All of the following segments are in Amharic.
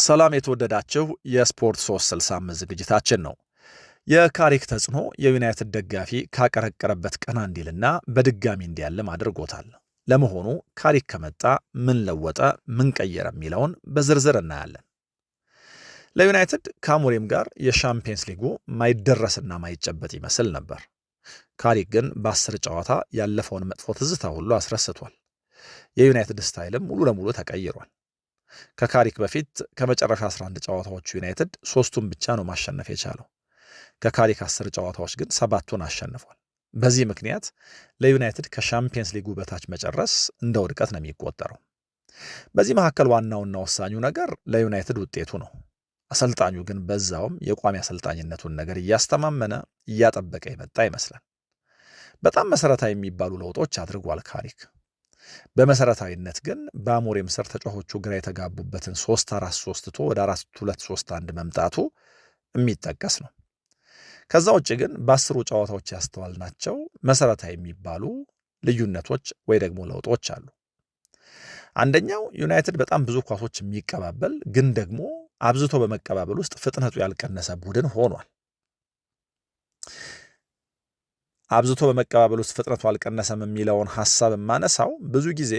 ሰላም የተወደዳችሁ የስፖርት 365 ዝግጅታችን ነው። የካሪክ ተጽዕኖ የዩናይትድ ደጋፊ ካቀረቀረበት ቀና እንዲልና በድጋሚ እንዲያልም አድርጎታል። ለመሆኑ ካሪክ ከመጣ ምን ለወጠ፣ ምን ቀየረ የሚለውን በዝርዝር እናያለን። ለዩናይትድ ከአሞሪም ጋር የሻምፒየንስ ሊጉ ማይደረስና ማይጨበጥ ይመስል ነበር። ካሪክ ግን በ10 ጨዋታ ያለፈውን መጥፎ ትዝታ ሁሉ አስረስቷል። የዩናይትድ ስታይልም ሙሉ ለሙሉ ተቀይሯል። ከካሪክ በፊት ከመጨረሻ 11 ጨዋታዎቹ ዩናይትድ 3ቱን ብቻ ነው ማሸነፍ የቻለው። ከካሪክ 10 ጨዋታዎች ግን 7ቱን አሸንፏል። በዚህ ምክንያት ለዩናይትድ ከሻምፒየንስ ሊጉ በታች መጨረስ እንደ ውድቀት ነው የሚቆጠረው። በዚህ መካከል ዋናውና ወሳኙ ነገር ለዩናይትድ ውጤቱ ነው። አሰልጣኙ ግን በዛውም የቋሚ አሰልጣኝነቱን ነገር እያስተማመነ እያጠበቀ የመጣ ይመስላል። በጣም መሰረታዊ የሚባሉ ለውጦች አድርጓል ካሪክ። በመሰረታዊነት ግን በአሞሪም ስር ተጫዋቾቹ ግራ የተጋቡበትን 3-4-3 ትቶ ወደ 4-2-3-1 መምጣቱ የሚጠቀስ ነው። ከዛ ውጭ ግን በ10 ጨዋታዎች ያስተዋልናቸው መሰረታዊ የሚባሉ ልዩነቶች ወይ ደግሞ ለውጦች አሉ። አንደኛው ዩናይትድ በጣም ብዙ ኳሶች የሚቀባበል ግን ደግሞ አብዝቶ በመቀባበል ውስጥ ፍጥነቱ ያልቀነሰ ቡድን ሆኗል። አብዝቶ በመቀባበል ውስጥ ፍጥነቱ አልቀነሰም የሚለውን ሐሳብ የማነሳው ብዙ ጊዜ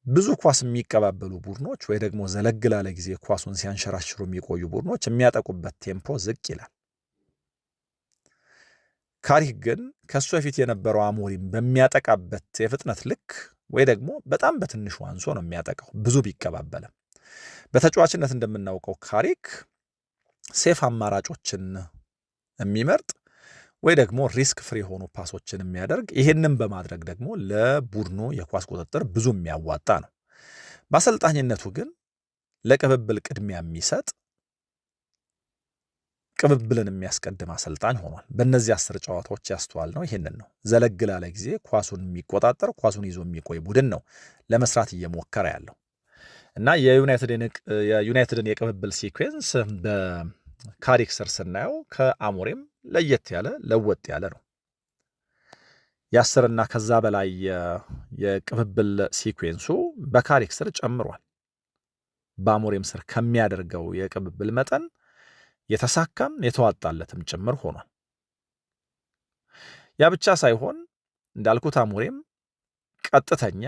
ብዙ ኳስ የሚቀባበሉ ቡድኖች ወይ ደግሞ ዘለግ ላለ ጊዜ ኳሱን ሲያንሸራሽሩ የሚቆዩ ቡድኖች የሚያጠቁበት ቴምፖ ዝቅ ይላል። ካሪክ ግን ከሱ በፊት የነበረው አሞሪም በሚያጠቃበት የፍጥነት ልክ ወይ ደግሞ በጣም በትንሹ አንሶ ነው የሚያጠቃው ብዙ ቢቀባበልም። በተጫዋችነት እንደምናውቀው ካሪክ ሴፍ አማራጮችን የሚመርጥ ወይ ደግሞ ሪስክ ፍሪ የሆኑ ፓሶችን የሚያደርግ፣ ይሄንን በማድረግ ደግሞ ለቡድኑ የኳስ ቁጥጥር ብዙ የሚያዋጣ ነው። በአሰልጣኝነቱ ግን ለቅብብል ቅድሚያ የሚሰጥ ቅብብልን የሚያስቀድም አሰልጣኝ ሆኗል። በእነዚህ 10 ጨዋታዎች ያስተዋል ነው ይሄንን ነው። ዘለግ ላለ ጊዜ ኳሱን የሚቆጣጠር ኳሱን ይዞ የሚቆይ ቡድን ነው ለመስራት እየሞከረ ያለው እና የዩናይትድን የቅብብል ሲኩዌንስ በካሪክ ስር ስናየው ከአሞሪም ለየት ያለ ለወጥ ያለ ነው። የ10 እና ከዛ በላይ የቅብብል ሲኩዌንሱ በካሪክ ስር ጨምሯል። በአሞሪም ስር ከሚያደርገው የቅብብል መጠን የተሳካም የተዋጣለትም ጭምር ሆኗል። ያ ብቻ ሳይሆን እንዳልኩት አሞሪም ቀጥተኛ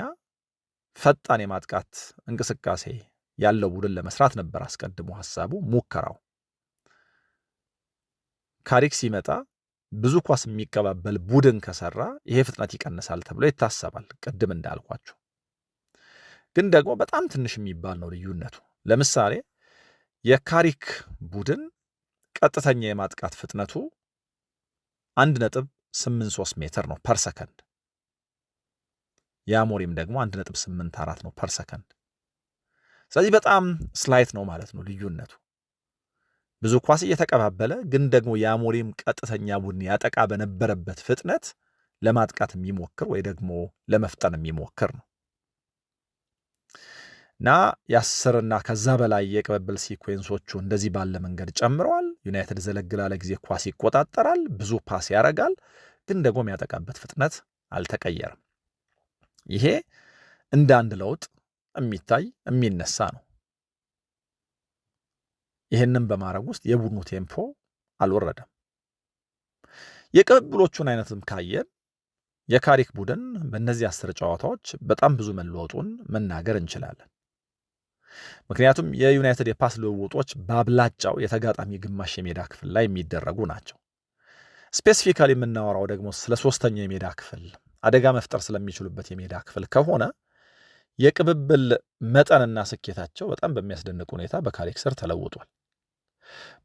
ፈጣን የማጥቃት እንቅስቃሴ ያለው ቡድን ለመስራት ነበር አስቀድሞ ሐሳቡ ሙከራው። ካሪክ ሲመጣ ብዙ ኳስ የሚቀባበል ቡድን ከሰራ ይሄ ፍጥነት ይቀንሳል ተብሎ ይታሰባል። ቅድም እንዳልኳቸው ግን ደግሞ በጣም ትንሽ የሚባል ነው ልዩነቱ። ለምሳሌ የካሪክ ቡድን ቀጥተኛ የማጥቃት ፍጥነቱ 1.83 ሜትር ነው ፐር ሰከንድ። የአሞሪም ደግሞ 1.84 ነው ፐር ሰከንድ። ስለዚህ በጣም ስላይት ነው ማለት ነው ልዩነቱ። ብዙ ኳስ እየተቀባበለ ግን ደግሞ የአሞሪም ቀጥተኛ ቡድን ያጠቃ በነበረበት ፍጥነት ለማጥቃት የሚሞክር ወይ ደግሞ ለመፍጠን የሚሞክር ነው እና የ10 እና ከዛ በላይ የቅብብል ሲኩዌንሶቹ እንደዚህ ባለ መንገድ ጨምረዋል። ዩናይትድ ዘለግ ላለ ጊዜ ኳስ ይቆጣጠራል፣ ብዙ ፓስ ያደርጋል፣ ግን ደግሞ የሚያጠቃበት ፍጥነት አልተቀየረም። ይሄ እንደ አንድ ለውጥ የሚታይ የሚነሳ ነው። ይህንን በማድረግ ውስጥ የቡድኑ ቴምፖ አልወረደም። የቅብብሎቹን አይነትም ካየን የካሪክ ቡድን በእነዚህ 10 ጨዋታዎች በጣም ብዙ መለወጡን መናገር እንችላለን። ምክንያቱም የዩናይትድ የፓስ ልውውጦች በአብላጫው የተጋጣሚ ግማሽ የሜዳ ክፍል ላይ የሚደረጉ ናቸው። ስፔሲፊካሊ የምናወራው ደግሞ ስለ 3ኛው የሜዳ ክፍል አደጋ መፍጠር ስለሚችሉበት የሜዳ ክፍል ከሆነ የቅብብል መጠንና ስኬታቸው በጣም በሚያስደንቅ ሁኔታ በካሪክ ስር ተለውጧል።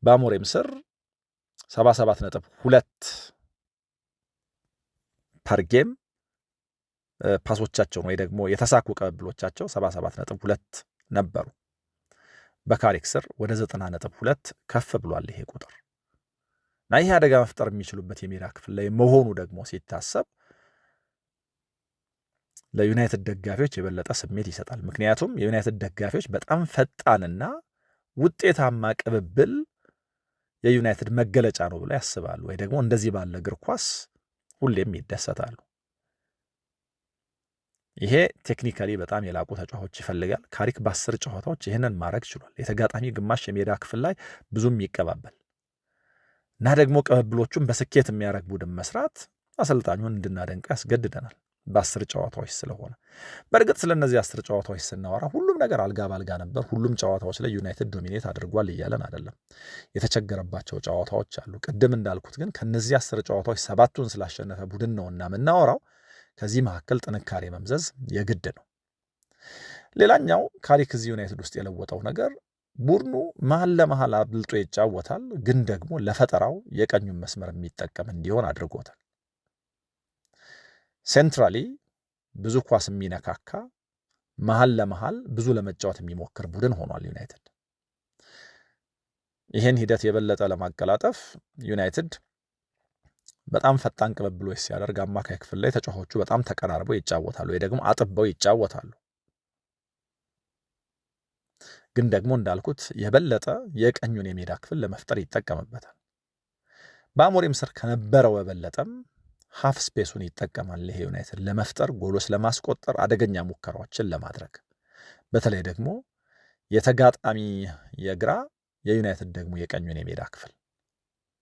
በአሞሪም ስር 77.2 ፐር ጌም ፓሶቻቸውን ወይ ደግሞ የተሳኩ ቅብብሎቻቸው 77.2 ነበሩ። በካሪክ ስር ወደ 90.2 ከፍ ብሏል ይሄ ቁጥር እና ይሄ አደጋ መፍጠር የሚችሉበት የሜዳ ክፍል ላይ መሆኑ ደግሞ ሲታሰብ ለዩናይትድ ደጋፊዎች የበለጠ ስሜት ይሰጣል። ምክንያቱም የዩናይትድ ደጋፊዎች በጣም ፈጣንና ውጤታማ ቅብብል የዩናይትድ መገለጫ ነው ብለው ያስባሉ፣ ወይ ደግሞ እንደዚህ ባለ እግር ኳስ ሁሌም ይደሰታሉ። ይሄ ቴክኒካሊ በጣም የላቁ ተጫዋቾች ይፈልጋል። ካሪክ በ10 ጨዋታዎች ይህንን ማድረግ ችሏል። የተጋጣሚ ግማሽ የሜዳ ክፍል ላይ ብዙም ይቀባበል እና ደግሞ ቅብብሎቹን በስኬት የሚያደርግ ቡድን መስራት አሰልጣኙን እንድናደንቀው ያስገድደናል በ10 ጨዋታዎች ስለሆነ። በእርግጥ ስለ እነዚህ 10 ጨዋታዎች ስናወራ ሁሉም ነገር አልጋ ባልጋ ነበር፣ ሁሉም ጨዋታዎች ላይ ዩናይትድ ዶሚኔት አድርጓል እያለን አይደለም። የተቸገረባቸው ጨዋታዎች አሉ። ቅድም እንዳልኩት ግን ከነዚህ 10 ጨዋታዎች 7ቱን ስላሸነፈ ቡድን ነውና የምናወራው። ከዚህ መካከል ጥንካሬ መምዘዝ የግድ ነው። ሌላኛው ካሪክ እዚህ ዩናይትድ ውስጥ የለወጠው ነገር ቡድኑ መሀል ለመሀል አብልጦ ይጫወታል፣ ግን ደግሞ ለፈጠራው የቀኙን መስመር የሚጠቀም እንዲሆን አድርጎታል። ሴንትራሊ ብዙ ኳስ የሚነካካ መሀል ለመሀል ብዙ ለመጫወት የሚሞክር ቡድን ሆኗል ዩናይትድ። ይህን ሂደት የበለጠ ለማቀላጠፍ ዩናይትድ በጣም ፈጣን ቅብብሎች ሲያደርግ አማካይ ክፍል ላይ ተጫዋቾቹ በጣም ተቀራርበው ይጫወታሉ ወይ ደግሞ አጥበው ይጫወታሉ። ግን ደግሞ እንዳልኩት የበለጠ የቀኙን የሜዳ ክፍል ለመፍጠር ይጠቀምበታል። በአሞሪም ስር ከነበረው የበለጠም ሃፍ ስፔሱን ይጠቀማል። ይሄ ዩናይትድ ለመፍጠር ጎሎች ለማስቆጠር አደገኛ ሙከራዎችን ለማድረግ በተለይ ደግሞ የተጋጣሚ የግራ የዩናይትድ ደግሞ የቀኙን የሜዳ ክፍል።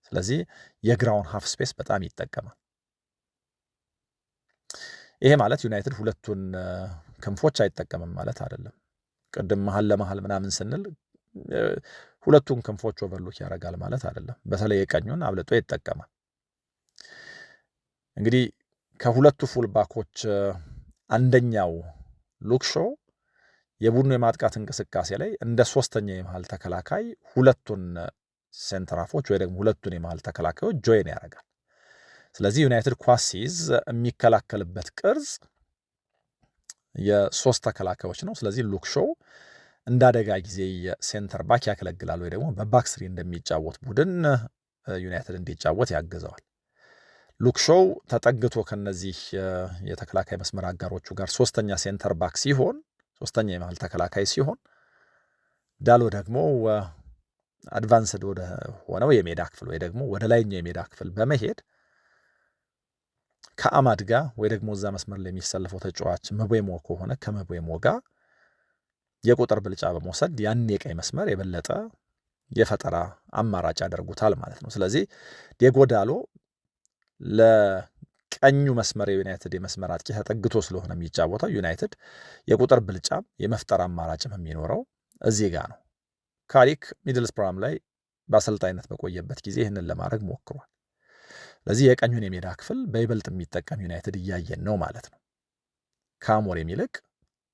ስለዚህ የግራውን ሃፍ ስፔስ በጣም ይጠቀማል። ይሄ ማለት ዩናይትድ ሁለቱን ክንፎች አይጠቀምም ማለት አይደለም። ቅድም መሀል ለመሀል ምናምን ስንል ሁለቱን ክንፎች ኦቨርሎክ ያደርጋል ማለት አይደለም። በተለይ የቀኙን አብልጦ ይጠቀማል። እንግዲህ ከሁለቱ ፉልባኮች አንደኛው ሉክ ሾው የቡድኑ የማጥቃት እንቅስቃሴ ላይ እንደ ሶስተኛ የመሃል ተከላካይ ሁለቱን ሴንተራፎች ወይ ደግሞ ሁለቱን የመሃል ተከላካዮች ጆይን ያደርጋል። ስለዚህ ዩናይትድ ኳስ ሲይዝ የሚከላከልበት ቅርጽ የሶስት ተከላካዮች ነው። ስለዚህ ሉክ ሾው እንደ አደጋ ጊዜ የሴንተር ባክ ያገለግላል ወይ ደግሞ በባክ ስሪ እንደሚጫወት ቡድን ዩናይትድ እንዲጫወት ያግዘዋል። ሉክ ሾው ተጠግቶ ከነዚህ የተከላካይ መስመር አጋሮቹ ጋር ሶስተኛ ሴንተር ባክ ሲሆን፣ ሶስተኛ የመሃል ተከላካይ ሲሆን፣ ዳሎ ደግሞ አድቫንስድ ወደ ሆነው የሜዳ ክፍል ወይ ደግሞ ወደ ላይኛው የሜዳ ክፍል በመሄድ ከአማድ ጋር ወይ ደግሞ እዛ መስመር ላይ የሚሰለፈው ተጫዋች መቦሞ ከሆነ ከመቦሞ ጋር የቁጥር ብልጫ በመውሰድ ያን የቀይ መስመር የበለጠ የፈጠራ አማራጭ ያደርጉታል ማለት ነው። ስለዚህ ዲየጎ ዳሎ ለቀኙ መስመር የዩናይትድ የመስመር አጥቂ ተጠግቶ ስለሆነ የሚጫወተው ዩናይትድ የቁጥር ብልጫም የመፍጠር አማራጭም የሚኖረው እዚህ ጋር ነው። ካሪክ ሚድልስብራም ላይ በአሰልጣኝነት በቆየበት ጊዜ ይህንን ለማድረግ ሞክሯል። ስለዚህ የቀኙን የሜዳ ክፍል በይበልጥ የሚጠቀም ዩናይትድ እያየን ነው ማለት ነው። ከአሞሪም ይልቅ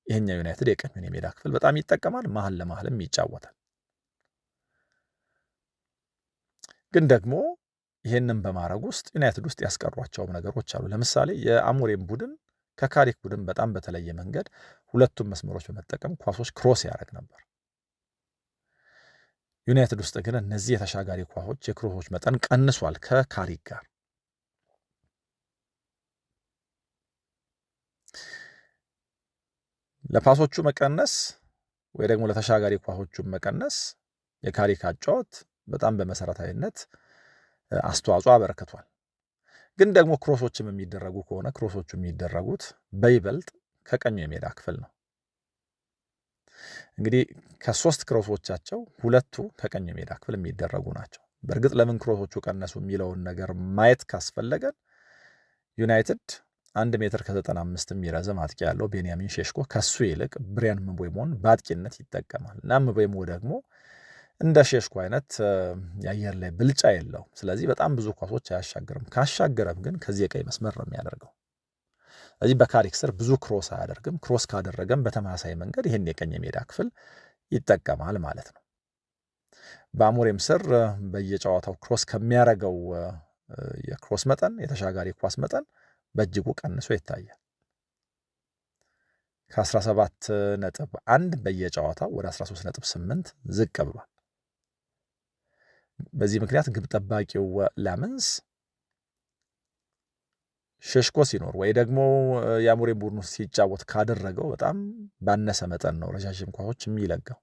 ይህኛው ዩናይትድ የቀኙን የሜዳ ክፍል በጣም ይጠቀማል፣ መሀል ለመሀልም ይጫወታል። ግን ደግሞ ይህንን በማድረግ ውስጥ ዩናይትድ ውስጥ ያስቀሯቸውም ነገሮች አሉ። ለምሳሌ የአሞሪም ቡድን ከካሪክ ቡድን በጣም በተለየ መንገድ ሁለቱም መስመሮች በመጠቀም ኳሶች ክሮስ ያደርግ ነበር። ዩናይትድ ውስጥ ግን እነዚህ የተሻጋሪ ኳሶች የክሮሶች መጠን ቀንሷል ከካሪክ ጋር። ለፓሶቹ መቀነስ ወይ ደግሞ ለተሻጋሪ ኳሶቹ መቀነስ የካሪክ አጫወት በጣም በመሰረታዊነት አስተዋጽኦ አበረክቷል። ግን ደግሞ ክሮሶችም የሚደረጉ ከሆነ ክሮሶቹ የሚደረጉት በይበልጥ ከቀኙ የሜዳ ክፍል ነው። እንግዲህ ከሶስት ክሮሶቻቸው ሁለቱ ከቀኝ የሜዳ ክፍል የሚደረጉ ናቸው። በእርግጥ ለምን ክሮሶቹ ቀነሱ የሚለውን ነገር ማየት ካስፈለገን ዩናይትድ 1 ሜትር ከ95 የሚረዝም አጥቂ ያለው ቤንያሚን ሼሽኮ ከሱ ይልቅ ብሪያን ምቦሞን በአጥቂነት ይጠቀማል እና ምቦሞ ደግሞ እንደ ሼሽኮ አይነት የአየር ላይ ብልጫ የለው። ስለዚህ በጣም ብዙ ኳሶች አያሻግርም። ካሻገረም ግን ከዚህ የቀይ መስመር ነው የሚያደርገው። ስለዚህ በካሪክ ስር ብዙ ክሮስ አያደርግም። ክሮስ ካደረገም በተመሳሳይ መንገድ ይህን የቀኝ የሜዳ ክፍል ይጠቀማል ማለት ነው። በአሞሪም ስር በየጨዋታው ክሮስ ከሚያደርገው የክሮስ መጠን የተሻጋሪ ኳስ መጠን በእጅጉ ቀንሶ ይታያል። ከ17.1 በየጨዋታው ወደ 13.8 ዝቅ ብሏል። በዚህ ምክንያት ግብ ጠባቂው ላመንስ ሼሽኮ ሲኖር ወይ ደግሞ የአሞሪም ቡድኑ ሲጫወት ካደረገው በጣም ባነሰ መጠን ነው ረዣዥም ኳሶች የሚለጋው።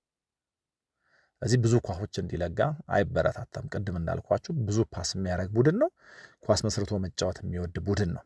ስለዚህ ብዙ ኳሶች እንዲለጋ አይበረታታም። ቅድም እንዳልኳችሁ ብዙ ፓስ የሚያደርግ ቡድን ነው። ኳስ መስርቶ መጫወት የሚወድ ቡድን ነው።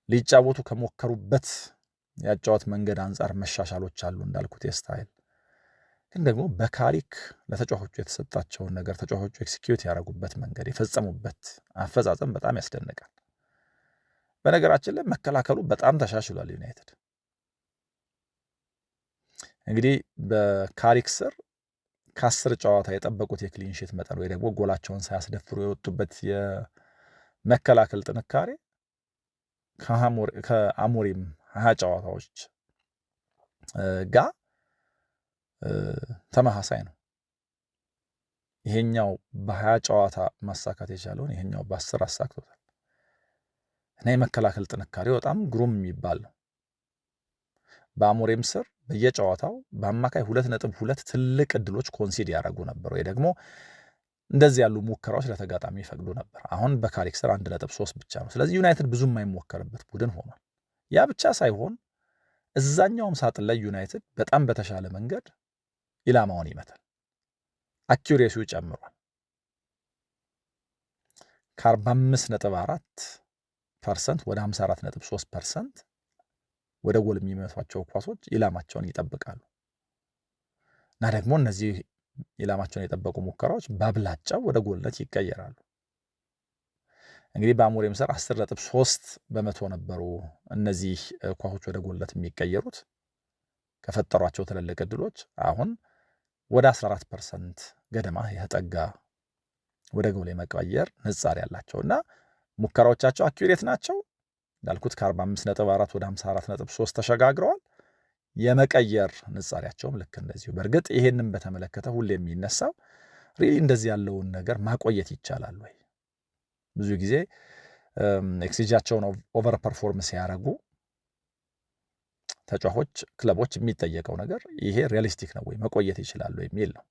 ሊጫወቱ ከሞከሩበት ያጫወት መንገድ አንጻር መሻሻሎች አሉ እንዳልኩት የስታይል ግን ደግሞ በካሪክ ለተጫዋቾቹ የተሰጣቸውን ነገር ተጫዋቾቹ ኤክስኪዩት ያደረጉበት መንገድ የፈጸሙበት አፈጻጸም በጣም ያስደንቃል። በነገራችን ላይ መከላከሉ በጣም ተሻሽሏል። ዩናይትድ እንግዲህ በካሪክ ስር ከ10 ጨዋታ የጠበቁት የክሊንሺት መጠን ወይ ደግሞ ጎላቸውን ሳያስደፍሩ የወጡበት የመከላከል ጥንካሬ ከአሞሪም 20 ጨዋታዎች ጋር ተመሳሳይ ነው። ይሄኛው በ20 ጨዋታ ማሳካት የቻለውን ይሄኛው በ10 አሳክቶታል እና የመከላከል ጥንካሬው በጣም ግሩም የሚባል ነው። በአሞሪም ስር በየጨዋታው በአማካይ 2.2 ትልቅ እድሎች ኮንሲድ ያደረጉ ነበር ወይ ደግሞ እንደዚህ ያሉ ሙከራዎች ለተጋጣሚ ይፈቅዱ ነበር። አሁን በካሪክ ስር 1.3 ብቻ ነው። ስለዚህ ዩናይትድ ብዙም የማይሞከርበት ቡድን ሆኗል። ያ ብቻ ሳይሆን እዛኛውም ሳጥን ላይ ዩናይትድ በጣም በተሻለ መንገድ ኢላማውን ይመታል። አኪዩሬሲው ጨምሯል። ከ45.4% ወደ 54.3% ወደ ጎል የሚመቷቸው ኳሶች ኢላማቸውን ይጠብቃሉ እና ደግሞ እነዚህ ኢላማቸውን የጠበቁ ሙከራዎች በአብላጫው ወደ ጎልነት ይቀየራሉ። እንግዲህ በአሞሪም ስር 10.3% ነበሩ እነዚህ ኳሶች ወደ ጎልነት የሚቀየሩት ከፈጠሯቸው ትልልቅ እድሎች አሁን ወደ 14% ገደማ የተጠጋ ወደ ጎል የመቀየር ንጻሬ ያላቸውና ሙከራዎቻቸው አኪዩሬት ናቸው። እንዳልኩት ከ45.4 ወደ 54.3 ተሸጋግረዋል። የመቀየር ንጻሬያቸውም ልክ እንደዚሁ። በእርግጥ ይሄንን በተመለከተ ሁሌ የሚነሳው ሪሊ እንደዚህ ያለውን ነገር ማቆየት ይቻላል ወይ? ብዙ ጊዜ ኤክስጂያቸውን ኦቨር ፐርፎርም ሲያደርጉ ተጫዋቾች፣ ክለቦች የሚጠየቀው ነገር ይሄ ሪያሊስቲክ ነው ወይ መቆየት ይችላሉ የሚል ነው።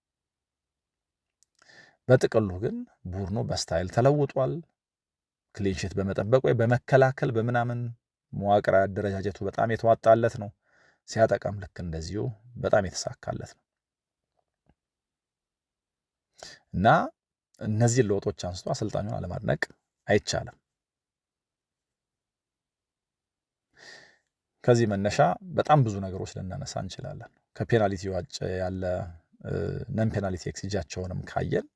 በጥቅሉ ግን ቡድኑ በስታይል ተለውጧል። ክሊንሺት በመጠበቅ ወይ በመከላከል በምናምን መዋቅራዊ አደረጃጀቱ በጣም የተዋጣለት ነው። ሲያጠቃም ልክ እንደዚሁ በጣም የተሳካለት ነው እና እነዚህን ለውጦች አንስቶ አሰልጣኙን አለማድነቅ አይቻልም። ከዚህ መነሻ በጣም ብዙ ነገሮች ልናነሳ እንችላለን። ከፔናልቲ ዋጭ ያለ ነን ፔናልቲ ኤክስጂያቸውንም ካየን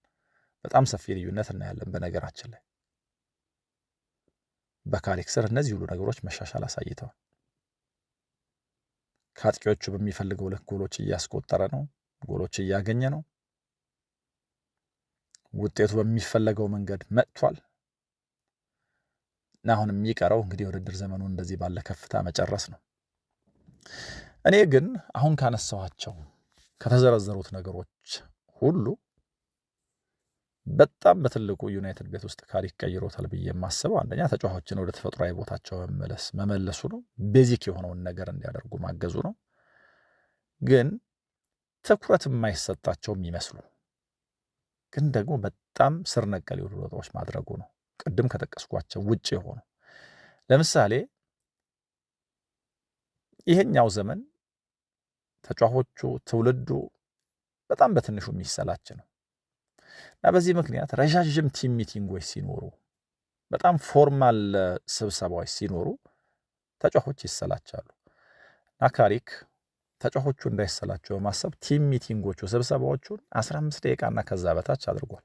በጣም ሰፊ ልዩነት እናያለን። በነገራችን ላይ በካሪክ ስር እነዚህ ሁሉ ነገሮች መሻሻል አሳይተዋል። ከአጥቂዎቹ በሚፈልገው ልክ ጎሎች እያስቆጠረ ነው፣ ጎሎች እያገኘ ነው። ውጤቱ በሚፈለገው መንገድ መጥቷል እና አሁን የሚቀረው እንግዲህ የውድድር ዘመኑን እንደዚህ ባለ ከፍታ መጨረስ ነው። እኔ ግን አሁን ካነሳኋቸው ከተዘረዘሩት ነገሮች ሁሉ በጣም በትልቁ ዩናይትድ ቤት ውስጥ ካሪክ ቀይሮታል ብዬ የማስበው አንደኛ ተጫዋቾችን ወደ ተፈጥሯዊ ቦታቸው መመለሱ ነው። ቤዚክ የሆነውን ነገር እንዲያደርጉ ማገዙ ነው። ግን ትኩረት የማይሰጣቸው የሚመስሉ ግን ደግሞ በጣም ስር ነቀል የሆኑ ለውጦች ማድረጉ ነው። ቅድም ከጠቀስኳቸው ውጭ የሆኑ ለምሳሌ ይሄኛው ዘመን ተጫዋቾቹ ትውልዱ በጣም በትንሹ የሚሰላች ነው እና በዚህ ምክንያት ረዣዥም ቲም ሚቲንጎች ሲኖሩ፣ በጣም ፎርማል ስብሰባዎች ሲኖሩ ተጫዋቾች ይሰላቻሉ እና ካሪክ ተጫዋቾቹ እንዳይሰላቸው በማሰብ ቲም ሚቲንጎቹ ስብሰባዎቹን 15 ደቂቃና ከዛ በታች አድርጓል።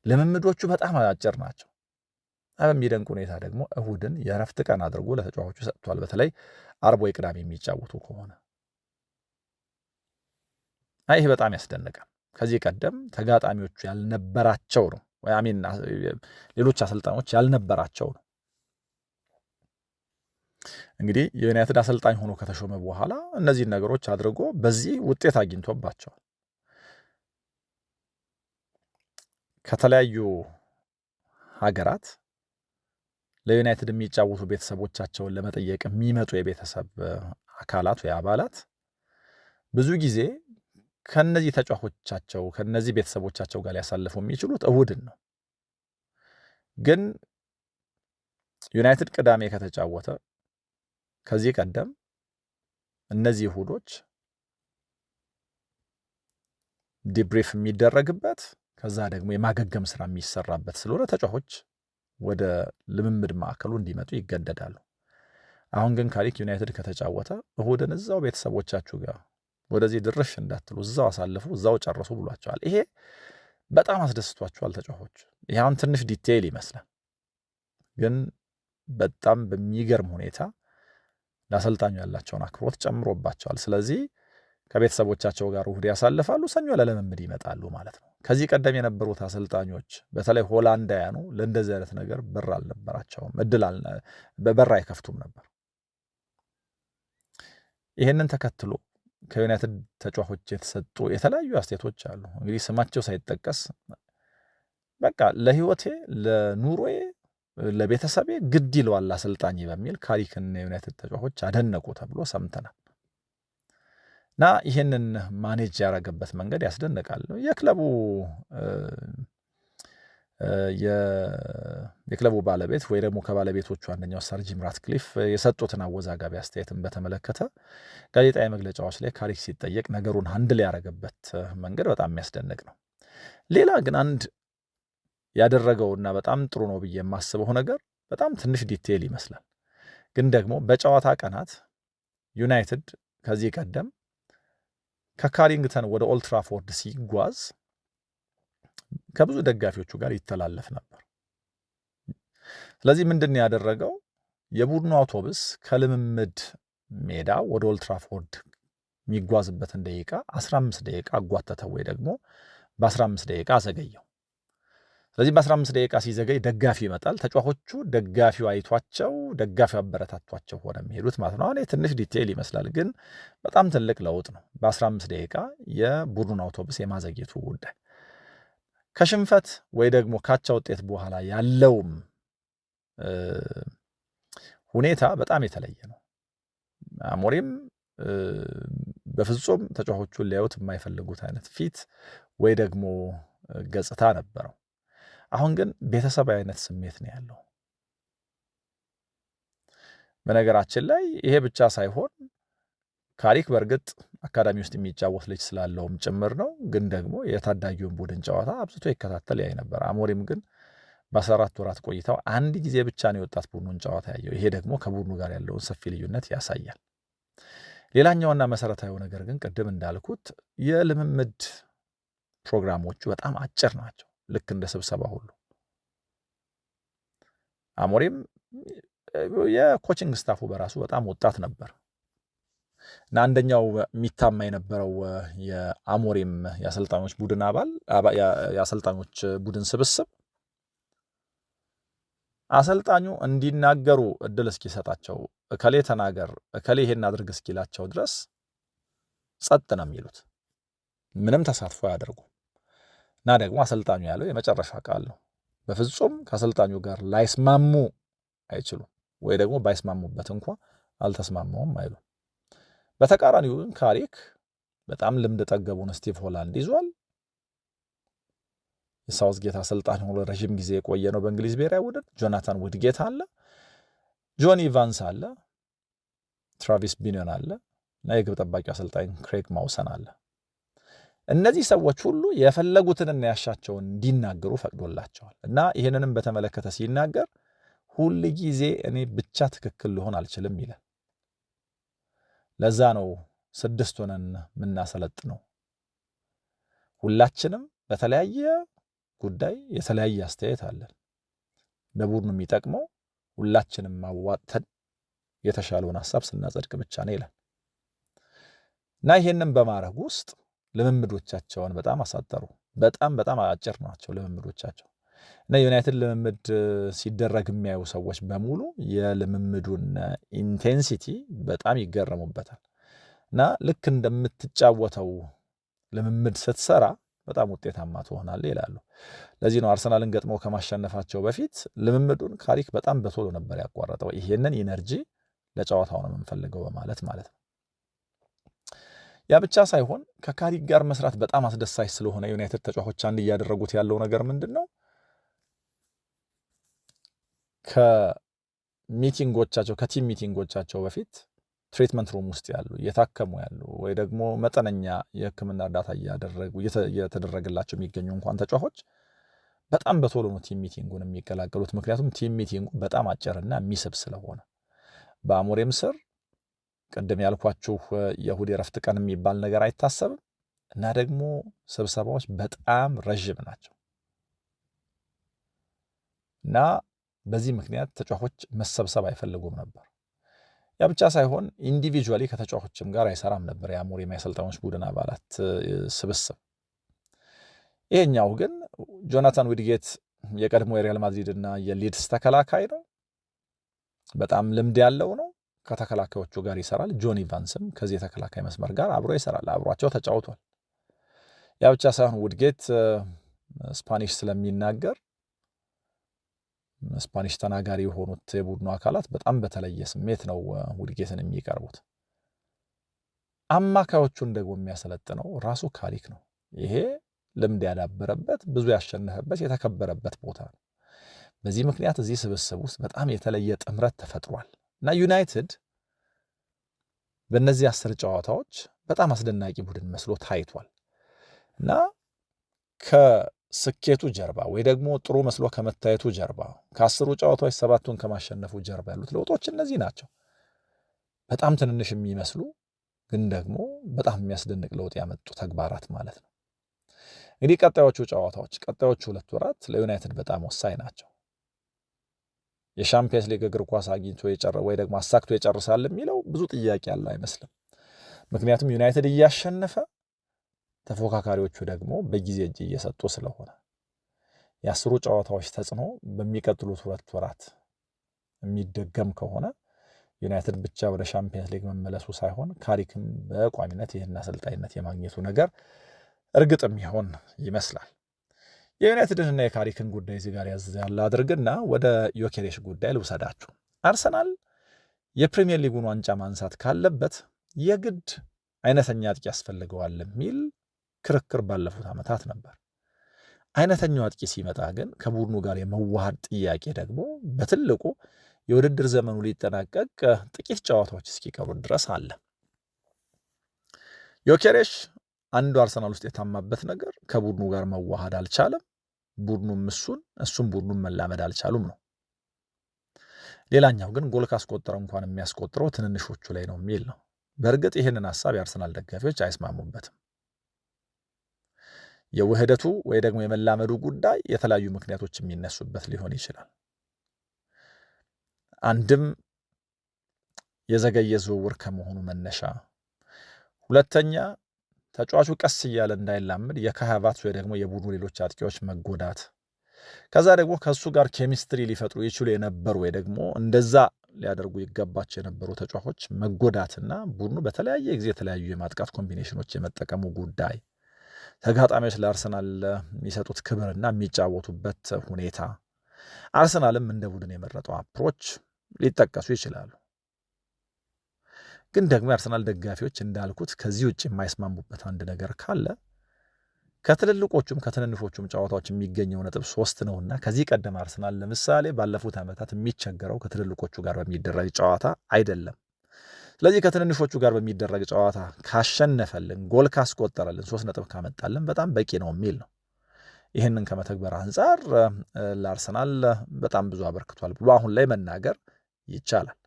ልምምዶቹ በጣም አጭር ናቸው። በሚደንቅ ሁኔታ ደግሞ እሁድን የእረፍት ቀን አድርጎ ለተጫዋቾቹ ሰጥቷል። በተለይ አርብ ወይ ቅዳሜ የሚጫወቱ ከሆነ ይህ በጣም ያስደንቃል። ከዚህ ቀደም ተጋጣሚዎቹ ያልነበራቸው ነው ወይ ሌሎች አሰልጣኞች ያልነበራቸው ነው። እንግዲህ የዩናይትድ አሰልጣኝ ሆኖ ከተሾመ በኋላ እነዚህን ነገሮች አድርጎ በዚህ ውጤት አግኝቶባቸዋል። ከተለያዩ ሀገራት ለዩናይትድ የሚጫወቱ ቤተሰቦቻቸውን ለመጠየቅ የሚመጡ የቤተሰብ አካላት ወይ አባላት ብዙ ጊዜ ከነዚህ ተጫዋቾቻቸው ከነዚህ ቤተሰቦቻቸው ጋር ሊያሳልፉ የሚችሉት እሁድን ነው። ግን ዩናይትድ ቅዳሜ ከተጫወተ ከዚህ ቀደም እነዚህ እሁዶች ዲብሪፍ የሚደረግበት ከዛ ደግሞ የማገገም ስራ የሚሰራበት ስለሆነ ተጫዋቾች ወደ ልምምድ ማዕከሉ እንዲመጡ ይገደዳሉ። አሁን ግን ካሪክ ዩናይትድ ከተጫወተ እሁድን እዛው ቤተሰቦቻችሁ ጋር ወደዚህ ድርሽ እንዳትሉ እዛው አሳልፉ፣ እዛው ጨርሱ ብሏቸዋል። ይሄ በጣም አስደስቷቸዋል ተጫዋቾች። ይህ አሁን ትንሽ ዲቴይል ይመስላል፣ ግን በጣም በሚገርም ሁኔታ ለአሰልጣኙ ያላቸውን አክብሮት ጨምሮባቸዋል። ስለዚህ ከቤተሰቦቻቸው ጋር እሁድ ያሳልፋሉ፣ ሰኞ ለልምምድ ይመጣሉ ማለት ነው። ከዚህ ቀደም የነበሩት አሰልጣኞች በተለይ ሆላንዳውያኑ ለእንደዚህ አይነት ነገር በር አልነበራቸውም፣ በር አይከፍቱም ነበር። ይህንን ተከትሎ ከዩናይትድ ተጫዋቾች የተሰጡ የተለያዩ አስተያየቶች አሉ። እንግዲህ ስማቸው ሳይጠቀስ በቃ ለህይወቴ፣ ለኑሮዬ፣ ለቤተሰቤ ግድ ይለዋል አሰልጣኝ በሚል ካሪክን የዩናይትድ ተጫዋቾች አደነቁ ተብሎ ሰምተናል። እና ይህንን ማኔጅ ያደረገበት መንገድ ያስደንቃል። የክለቡ ባለቤት ወይ ደግሞ ከባለቤቶቹ አንደኛው ሰር ጂም ራትክሊፍ የሰጡትን አወዛጋቢ አስተያየትን በተመለከተ ጋዜጣዊ መግለጫዎች ላይ ካሪክ ሲጠየቅ ነገሩን ሃንድል ያደረገበት መንገድ በጣም የሚያስደንቅ ነው። ሌላ ግን አንድ ያደረገውና በጣም ጥሩ ነው ብዬ የማስበው ነገር በጣም ትንሽ ዲቴይል ይመስላል፣ ግን ደግሞ በጨዋታ ቀናት ዩናይትድ ከዚህ ቀደም ከካሪንግተን ወደ ኦልትራፎርድ ሲጓዝ ከብዙ ደጋፊዎቹ ጋር ይተላለፍ ነበር። ስለዚህ ምንድን ያደረገው የቡድኑ አውቶቡስ ከልምምድ ሜዳ ወደ ኦልትራፎርድ የሚጓዝበትን ደቂቃ 15 ደቂቃ አጓተተው ወይ ደግሞ በ15 ደቂቃ አዘገየው። ስለዚህ በ15 ደቂቃ ሲዘገይ ደጋፊ ይመጣል። ተጫዋቾቹ ደጋፊው አይቷቸው ደጋፊው አበረታቷቸው ሆነ የሚሄዱት ማለት ነው። አሁን ትንሽ ዲቴይል ይመስላል፣ ግን በጣም ትልቅ ለውጥ ነው። በ15 ደቂቃ የቡድኑን አውቶቡስ የማዘግየቱ ጉዳይ ከሽንፈት ወይ ደግሞ ካቻ ውጤት በኋላ ያለውም ሁኔታ በጣም የተለየ ነው። አሞሪም በፍጹም ተጫዋቾቹን ሊያዩት የማይፈልጉት አይነት ፊት ወይ ደግሞ ገጽታ ነበረው። አሁን ግን ቤተሰባዊ አይነት ስሜት ነው ያለው። በነገራችን ላይ ይሄ ብቻ ሳይሆን ካሪክ በእርግጥ አካዳሚ ውስጥ የሚጫወት ልጅ ስላለውም ጭምር ነው፣ ግን ደግሞ የታዳጊውን ቡድን ጨዋታ አብዝቶ ይከታተል ያይ ነበር። አሞሪም ግን በ14 ወራት ቆይታው አንድ ጊዜ ብቻ ነው የወጣት ቡድኑን ጨዋታ ያየው። ይሄ ደግሞ ከቡድኑ ጋር ያለውን ሰፊ ልዩነት ያሳያል። ሌላኛውና መሰረታዊ ነገር ግን ቅድም እንዳልኩት የልምምድ ፕሮግራሞቹ በጣም አጭር ናቸው፣ ልክ እንደ ስብሰባ ሁሉ። አሞሪም የኮችንግ ስታፉ በራሱ በጣም ወጣት ነበር እና አንደኛው የሚታማ የነበረው የአሞሪም የአሰልጣኞች ቡድን የአሰልጣኞች ቡድን ስብስብ አሰልጣኙ እንዲናገሩ እድል እስኪሰጣቸው፣ እከሌ ተናገር፣ እከሌ ይሄን አድርግ እስኪላቸው ድረስ ጸጥ ነው የሚሉት፣ ምንም ተሳትፎ ያደርጉ እና ደግሞ አሰልጣኙ ያለው የመጨረሻ ቃል ነው። በፍጹም ከአሰልጣኙ ጋር ላይስማሙ አይችሉም፣ ወይ ደግሞ ባይስማሙበት እንኳ አልተስማማውም አይሉ። በተቃራኒው ግን ካሪክ በጣም ልምድ ጠገቡን ስቲቭ ሆላንድ ይዟል። የሳውዝጌት አሰልጣኝ ሆኖ ረዥም ጊዜ የቆየ ነው በእንግሊዝ ብሔራዊ ቡድን። ጆናታን ውድጌት አለ፣ ጆኒ ኢቫንስ አለ፣ ትራቪስ ቢኒዮን አለ እና የግብ ጠባቂ አሰልጣኝ ክሬግ ማውሰን አለ። እነዚህ ሰዎች ሁሉ የፈለጉትንና ያሻቸውን እንዲናገሩ ፈቅዶላቸዋል እና ይህንንም በተመለከተ ሲናገር ሁል ጊዜ እኔ ብቻ ትክክል ልሆን አልችልም ይላል። ለዛ ነው 6 ሆነን የምናሰለጥነው። ሁላችንም በተለያየ ጉዳይ የተለያየ አስተያየት አለን። ለቡድኑ የሚጠቅመው ሁላችንም ማዋተን የተሻለውን ሐሳብ ስናጸድቅ ብቻ ነው ይላል እና ይሄንን በማድረግ ውስጥ ልምምዶቻቸውን በጣም አሳጠሩ። በጣም አጭር ናቸው ልምምዶቻቸው እና ዩናይትድ ልምምድ ሲደረግ የሚያዩ ሰዎች በሙሉ የልምምዱን ኢንቴንሲቲ በጣም ይገረሙበታል እና ልክ እንደምትጫወተው ልምምድ ስትሰራ በጣም ውጤታማ ትሆናለህ ይላሉ። ለዚህ ነው አርሰናልን ገጥመው ከማሸነፋቸው በፊት ልምምዱን ካሪክ በጣም በቶሎ ነበር ያቋረጠው። ይሄንን ኢነርጂ ለጨዋታው ነው የምንፈልገው በማለት ማለት ነው። ያ ብቻ ሳይሆን ከካሪክ ጋር መስራት በጣም አስደሳች ስለሆነ ዩናይትድ ተጫዋቾች አንድ እያደረጉት ያለው ነገር ምንድን ነው? ከሚቲንጎቻቸው ከቲም ሚቲንጎቻቸው በፊት ትሪትመንት ሩም ውስጥ ያሉ እየታከሙ ያሉ ወይ ደግሞ መጠነኛ የሕክምና እርዳታ እየተደረገላቸው የሚገኙ እንኳን ተጫዋቾች በጣም በቶሎ ነው ቲም ሚቲንጉን የሚቀላቀሉት። ምክንያቱም ቲም ሚቲንጉ በጣም አጭርና የሚስብ ስለሆነ በአሞሪም ስር ቅድም ያልኳችሁ የእሁድ የረፍት ቀን የሚባል ነገር አይታሰብም እና ደግሞ ስብሰባዎች በጣም ረዥም ናቸው እና በዚህ ምክንያት ተጫዋቾች መሰብሰብ አይፈልጉም ነበር። ያ ብቻ ሳይሆን ኢንዲቪጁዋሊ ከተጫዋቾችም ጋር አይሰራም ነበር የአሞሪም የአሰልጣኞች ቡድን አባላት ስብስብ። ይሄኛው ግን ጆናታን ዊድጌት የቀድሞ የሪያል ማድሪድ እና የሊድስ ተከላካይ ነው። በጣም ልምድ ያለው ነው። ከተከላካዮቹ ጋር ይሰራል። ጆን ኢቫንስም ከዚህ የተከላካይ መስመር ጋር አብሮ ይሰራል። አብሯቸው ተጫውቷል። ያ ብቻ ሳይሆን ውድጌት ስፓኒሽ ስለሚናገር ስፓኒሽ ተናጋሪ የሆኑት የቡድኑ አካላት በጣም በተለየ ስሜት ነው ውድጌትን የሚቀርቡት። አማካዮቹን ደግሞ የሚያሰለጥነው ራሱ ካሪክ ነው። ይሄ ልምድ ያዳበረበት ብዙ ያሸነፈበት የተከበረበት ቦታ ነው። በዚህ ምክንያት እዚህ ስብስብ ውስጥ በጣም የተለየ ጥምረት ተፈጥሯል እና ዩናይትድ በእነዚህ 10 ጨዋታዎች በጣም አስደናቂ ቡድን መስሎ ታይቷል እና ከስኬቱ ጀርባ ወይ ደግሞ ጥሩ መስሎ ከመታየቱ ጀርባ ከ10 ጨዋታዎች 7ቱን ከማሸነፉ ጀርባ ያሉት ለውጦች እነዚህ ናቸው። በጣም ትንንሽ የሚመስሉ ግን ደግሞ በጣም የሚያስደንቅ ለውጥ ያመጡ ተግባራት ማለት ነው። እንግዲህ ቀጣዮቹ 2 ወራት ለዩናይትድ በጣም ወሳኝ ናቸው። የሻምፒየንስ ሊግ እግር ኳስ አግኝቶ ወይ ደግሞ አሳክቶ ይጨርሳል የሚለው ብዙ ጥያቄ ያለው አይመስልም። ምክንያቱም ዩናይትድ እያሸነፈ ተፎካካሪዎቹ ደግሞ በጊዜ እጅ እየሰጡ ስለሆነ የ10 ጨዋታዎች ተጽዕኖ በሚቀጥሉት 2 ወራት የሚደገም ከሆነ ዩናይትድ ብቻ ወደ ሻምፒየንስ ሊግ መመለሱ ሳይሆን ካሪክም በቋሚነት ይህን አሰልጣኝነት የማግኘቱ ነገር እርግጥም ይሆን ይመስላል። የዩናይትድንና የካሪክን ጉዳይ እዚህ ጋር ያለ አድርግና ወደ ዮኬሬሽ ጉዳይ ልውሰዳችሁ። አርሰናል የፕሪሚየር ሊጉን ዋንጫ ማንሳት ካለበት የግድ አይነተኛ አጥቂ ያስፈልገዋል የሚል ክርክር ባለፉት ዓመታት ነበር። አይነተኛው አጥቂ ሲመጣ ግን ከቡድኑ ጋር የመዋሃድ ጥያቄ ደግሞ በትልቁ የውድድር ዘመኑ ሊጠናቀቅ ጥቂት ጨዋታዎች እስኪቀሩት ድረስ አለ። ዮኬሬሽ አንዱ አርሰናል ውስጥ የታማበት ነገር ከቡድኑ ጋር መዋሃድ አልቻለም። ቡድኑም እሱም ቡድኑን መላመድ አልቻሉም ነው። ሌላኛው ግን ጎል ካስቆጠረ እንኳን የሚያስቆጥረው ትንንሾቹ ላይ ነው የሚል ነው። በእርግጥ ይህንን ሐሳብ የአርሰናል ደጋፊዎች አይስማሙበትም። የውህደቱ ወይ ደግሞ የመላመዱ ጉዳይ የተለያዩ ምክንያቶች የሚነሱበት ሊሆን ይችላል። አንድም የዘገየ ዝውውር ከመሆኑ መነሻ፣ ሁለተኛ ተጫዋቹ ቀስ እያለ እንዳይላመድ የካይ ሃቨርትዝ ወይ ደግሞ የቡድኑ ሌሎች አጥቂዎች መጎዳት፣ ከዛ ደግሞ ከሱ ጋር ኬሚስትሪ ሊፈጥሩ ይችሉ የነበሩ ወይ ደግሞ እንደዛ ሊያደርጉ ይገባቸው የነበሩ ተጫዋቾች መጎዳትና ቡድኑ በተለያየ ጊዜ የተለያዩ የማጥቃት ኮምቢኔሽኖች የመጠቀሙ ጉዳይ፣ ተጋጣሚዎች ለአርሰናል የሚሰጡት ክብርና የሚጫወቱበት ሁኔታ፣ አርሰናልም እንደ ቡድን የመረጠው አፕሮች ሊጠቀሱ ይችላሉ። ግን ደግሞ የአርሰናል ደጋፊዎች እንዳልኩት ከዚህ ውጭ የማይስማሙበት አንድ ነገር ካለ ከትልልቆቹም ከትንንሾቹም ጨዋታዎች የሚገኘው ነጥብ 3 ነውና ከዚህ ቀደም አርሰናል ለምሳሌ ባለፉት ዓመታት የሚቸገረው ከትልልቆቹ ጋር በሚደረግ ጨዋታ አይደለም። ስለዚህ ከትንንሾቹ ጋር በሚደረግ ጨዋታ ካሸነፈልን፣ ጎል ካስቆጠረልን፣ 3 ነጥብ ካመጣልን በጣም በቂ ነው የሚል ነው። ይህንን ከመተግበር አንጻር ለአርሰናል በጣም ብዙ አበርክቷል ብሎ አሁን ላይ መናገር ይቻላል።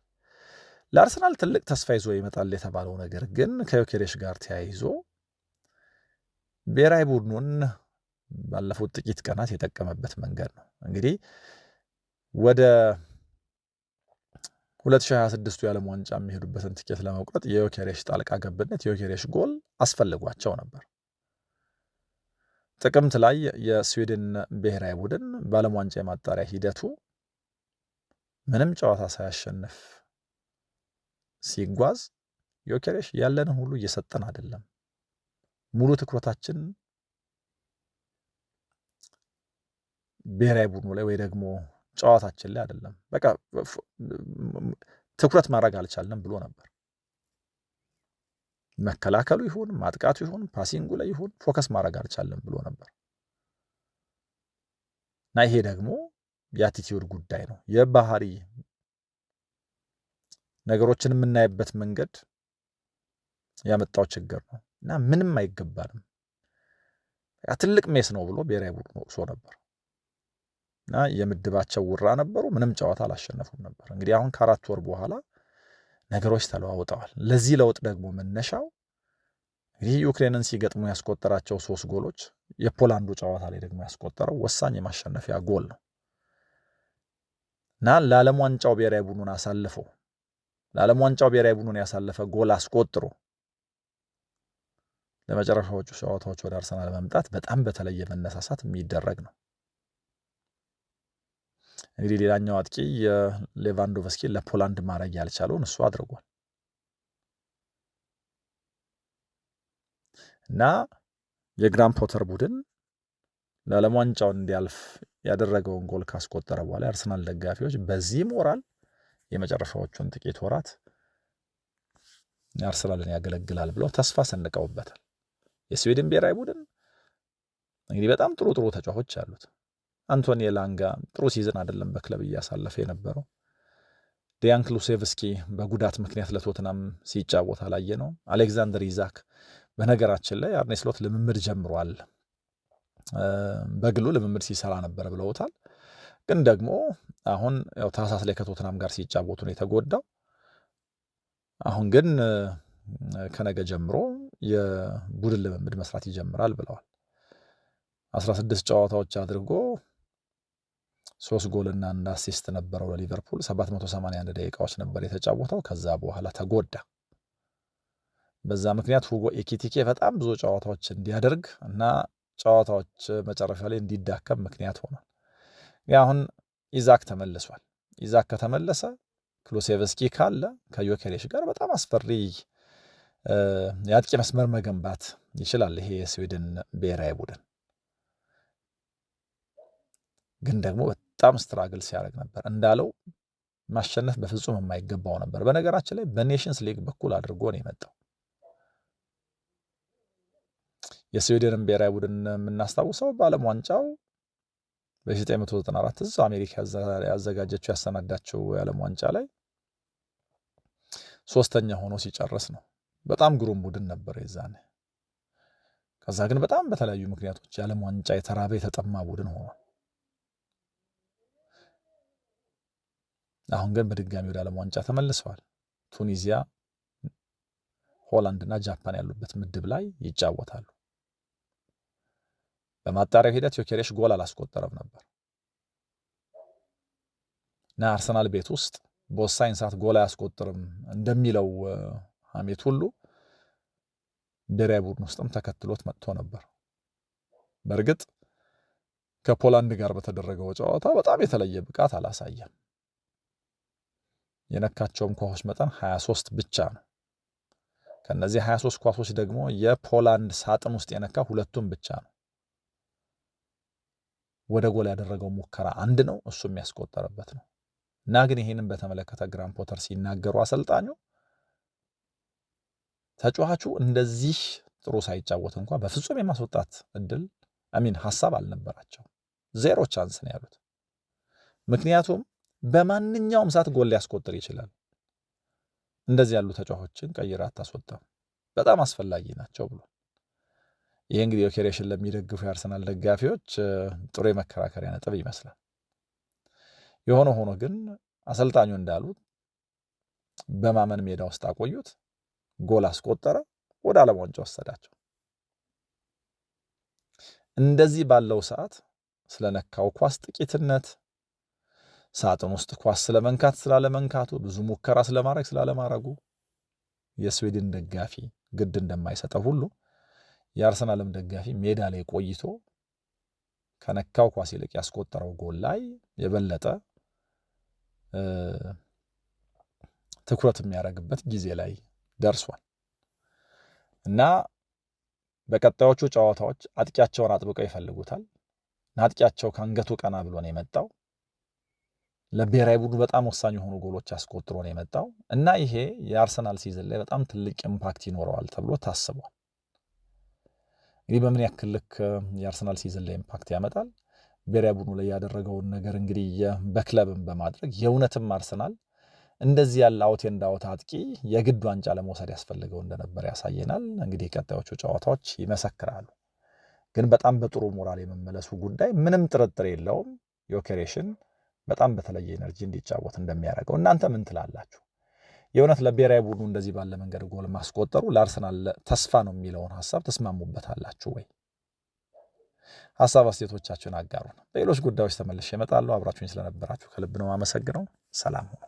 ለአርሰናል ትልቅ ተስፋ ይዞ ይመጣል የተባለው ነገር ግን ከዮኬሬሽ ጋር ተያይዞ ብሔራዊ ቡድኑን ባለፉት ጥቂት ቀናት የጠቀመበት መንገድ ነው። እንግዲህ ወደ 2026 የዓለም ዋንጫ የሚሄዱበትን ትኬት ለመቁረጥ የዮኬሬሽ ጣልቃ ገብነት የዮኬሬሽ ጎል አስፈልጓቸው ነበር። ጥቅምት ላይ የስዊድን ብሔራዊ ቡድን በዓለም ዋንጫ የማጣሪያ ሂደቱ ምንም ጨዋታ ሳያሸንፍ ሲጓዝ ዮኬሬሽ ያለንን ሁሉ እየሰጠን አይደለም፣ ሙሉ ትኩረታችን ብሔራዊ ቡድኑ ላይ ወይ ደግሞ ጨዋታችን ላይ አይደለም፣ በቃ ትኩረት ማድረግ አልቻልንም ብሎ ነበር። መከላከሉ ይሁን ማጥቃቱ ይሁን ፓሲንጉ ላይ ይሁን ፎከስ ማድረግ አልቻልንም ብሎ ነበር እና ይሄ ደግሞ የአቲቲዩድ ጉዳይ ነው፣ የባህሪ ነገሮችን የምናይበት መንገድ ያመጣው ችግር ነው እና ምንም አይገባንም፣ ትልቅ ሜስ ነው ብሎ ብሔራዊ ቡድኑ ወቅሶ ነበር። እና የምድባቸው ውራ ነበሩ። ምንም ጨዋታ አላሸነፉም ነበር። እንግዲህ አሁን ከ4 ወር በኋላ ነገሮች ተለዋውጠዋል። ለዚህ ለውጥ ደግሞ መነሻው እንግዲህ ዩክሬንን ሲገጥሙ ያስቆጠራቸው 3 ጎሎች፣ የፖላንዱ ጨዋታ ላይ ደግሞ ያስቆጠረው ወሳኝ የማሸነፊያ ጎል ነው እና ለዓለም ዋንጫው ብሔራዊ ቡድኑን አሳልፎ ለዓለም ዋንጫው ብሔራዊ ቡድኑን ያሳለፈ ጎል አስቆጥሮ ለመጨረሻዎቹ ጨዋታዎች ወደ አርሰናል መምጣት በጣም በተለየ መነሳሳት የሚደረግ ነው። እንግዲህ ሌላኛው አጥቂ የሌቫንዶቭስኪ ለፖላንድ ማድረግ ያልቻለውን እሱ አድርጓል እና የግራም ፖተር ቡድን ለዓለም ዋንጫው እንዲያልፍ ያደረገውን ጎል ካስቆጠረ በኋላ የአርሰናል ደጋፊዎች በዚህ ሞራል የመጨረሻዎቹን ጥቂት ወራት አርሰናልን ያገለግላል ብለው ተስፋ ሰንቀውበታል። የስዊድን ብሔራዊ ቡድን እንግዲህ በጣም ጥሩ ተጫዋቾች አሉት። አንቶኒ ኤላንጋ ጥሩ ሲዝን አይደለም በክለብ እያሳለፈ የነበረው። ዲያን ክሉሴቭስኪ በጉዳት ምክንያት ለቶትናም ሲጫወት አላየ ነው። አሌክዛንደር ኢዛክ በነገራችን ላይ አርኔ ስሎት ልምምድ ጀምሯል፣ በግሉ ልምምድ ሲሰራ ነበር ብለውታል። ግን ደግሞ አሁን ያው ታህሳስ ላይ ከቶትናም ጋር ሲጫወቱ ነው የተጎዳው። አሁን ግን ከነገ ጀምሮ የቡድን ልምምድ መስራት ይጀምራል ብለዋል። 16 ጨዋታዎች አድርጎ 3 ጎልና 1 አሲስት ነበረው ለሊቨርፑል። 781 ደቂቃዎች ነበር የተጫወተው። ከዛ በኋላ ተጎዳ። በዛ ምክንያት ሁጎ ኤኪቲኬ በጣም ብዙ ጨዋታዎች እንዲያደርግ እና ጨዋታዎች መጨረሻ ላይ እንዲዳከም ምክንያት ሆኗል። አሁን ኢዛክ ተመልሷል። ኢዛክ ከተመለሰ ክሉሴቭስኪ ካለ ከዮኬሬሽ ጋር በጣም አስፈሪ የአጥቂ መስመር መገንባት ይችላል ይሄ የስዊድን ብሔራዊ ቡድን። ግን ደግሞ በጣም ስትራግል ሲያደርግ ነበር። እንዳለው ማሸነፍ በፍጹም የማይገባው ነበር። በነገራችን ላይ በኔሽንስ ሊግ በኩል አድርጎ ነው የመጣው። የስዊድንን ብሔራዊ ቡድን የምናስታውሰው በዓለም ዋንጫው በ1994 እዛው አሜሪካ ያዘጋጀችው ያሰናዳችው የዓለም ዋንጫ ላይ 3ኛ ሆኖ ሲጨርስ ነው። በጣም ግሩም ቡድን ነበር የዛኔ። ከዛ ግን በጣም በተለያዩ ምክንያቶች የዓለም ዋንጫ የተራበ የተጠማ ቡድን ሆኗል። አሁን ግን በድጋሚ ወደ ዓለም ዋንጫ ተመልሰዋል። ቱኒዚያ፣ ሆላንድ እና ጃፓን ያሉበት ምድብ ላይ ይጫወታሉ። በማጣሪያው ሂደት ዮኬሬሽ ጎል አላስቆጠረም ነበር እና አርሰናል ቤት ውስጥ በወሳኝ ሰዓት ጎል አያስቆጥርም እንደሚለው ሐሜት ሁሉ ብሔራዊ ቡድን ውስጥም ተከትሎት መጥቶ ነበር። በእርግጥ ከፖላንድ ጋር በተደረገው ጨዋታ በጣም የተለየ ብቃት አላሳየም። የነካቸውም ኳሶች መጠን 23 ብቻ ነው። ከነዚህ 23 ኳሶች ደግሞ የፖላንድ ሳጥን ውስጥ የነካ 2ቱም ብቻ ነው። ወደ ጎል ያደረገው ሙከራ 1 ነው፣ እሱም ያስቆጠረበት ነው። እና ግን ይሄንን በተመለከተ ግራም ፖተር ሲናገሩ አሰልጣኙ ተጫዋቹ እንደዚህ ጥሩ ሳይጫወት እንኳን በፍጹም የማስወጣት እድል ሐሳብ አልነበራቸው። 0 ቻንስ ነው ያሉት። ምክንያቱም በማንኛውም ሰዓት ጎል ሊያስቆጥር ይችላል። እንደዚህ ያሉ ተጫዋቾችን ቀይራ አታስወጣም፣ በጣም አስፈላጊ ናቸው ብሎ ይህ እንግዲህ ዮኬሬሽን ለሚደግፉ የአርሰናል ደጋፊዎች ጥሩ የመከራከሪያ ነጥብ ይመስላል። የሆነ ሆኖ ግን አሰልጣኙ እንዳሉት በማመን ሜዳ ውስጥ አቆዩት፣ ጎል አስቆጠረ፣ ወደ ዓለም ዋንጫ ወሰዳቸው። እንደዚህ ባለው ሰዓት ስለነካው ኳስ ጥቂትነት፣ ሳጥን ውስጥ ኳስ ስለመንካት ስላለመንካቱ፣ ብዙ ሙከራ ስለማድረግ ስላለማድረጉ የስዊድን ደጋፊ ግድ እንደማይሰጠው ሁሉ የአርሰናልም ደጋፊ ሜዳ ላይ ቆይቶ ከነካው ኳስ ይልቅ ያስቆጠረው ጎል ላይ የበለጠ ትኩረት የሚያደርግበት ጊዜ ላይ ደርሷል እና በቀጣዮቹ ጨዋታዎች አጥቂያቸውን አጥብቀው ይፈልጉታል። አጥቂያቸው ከአንገቱ ቀና ብሎ ነው የመጣው። ለብሔራዊ ቡድኑ በጣም ወሳኝ የሆኑ ጎሎች አስቆጥሮ ነው የመጣው እና ይሄ የአርሰናል ሲዝን ላይ በጣም ትልቅ ኢምፓክት ይኖረዋል ተብሎ ታስቧል። እንግዲህ በምን ያክል ልክ የአርሰናል ሲዝን ላይ ኢምፓክት ያመጣል? ብሔራዊ ቡድኑ ላይ ያደረገውን ነገር እንግዲህ በክለብም በማድረግ የእውነትም አርሰናል እንደዚህ ያለ አውት ኤንድ አውት አጥቂ የግድ ዋንጫ ለመውሰድ ያስፈልገው እንደነበር ያሳየናል። እንግዲህ ቀጣዮቹ ጨዋታዎች ይመሰክራሉ። ግን በጣም በጥሩ ሞራል የመመለሱ ጉዳይ ምንም ጥርጥር የለውም። ዮኬሬሽን በጣም በተለየ ኤነርጂ እንዲጫወት እንደሚያደርገው እናንተ ምን ትላላችሁ? የእውነት ለብሔራዊ ቡድኑ እንደዚህ ባለ መንገድ ጎል ማስቆጠሩ ለአርሰናል ተስፋ ነው የሚለውን ሀሳብ ተስማሙበታላችሁ ወይ? ሀሳብ አስተያየቶቻችሁን አጋሩን። በሌሎች ጉዳዮች ተመልሼ እመጣለሁ። አብራችሁኝ ስለነበራችሁ ከልብ ነው አመሰግነው። ሰላም ሁኑ።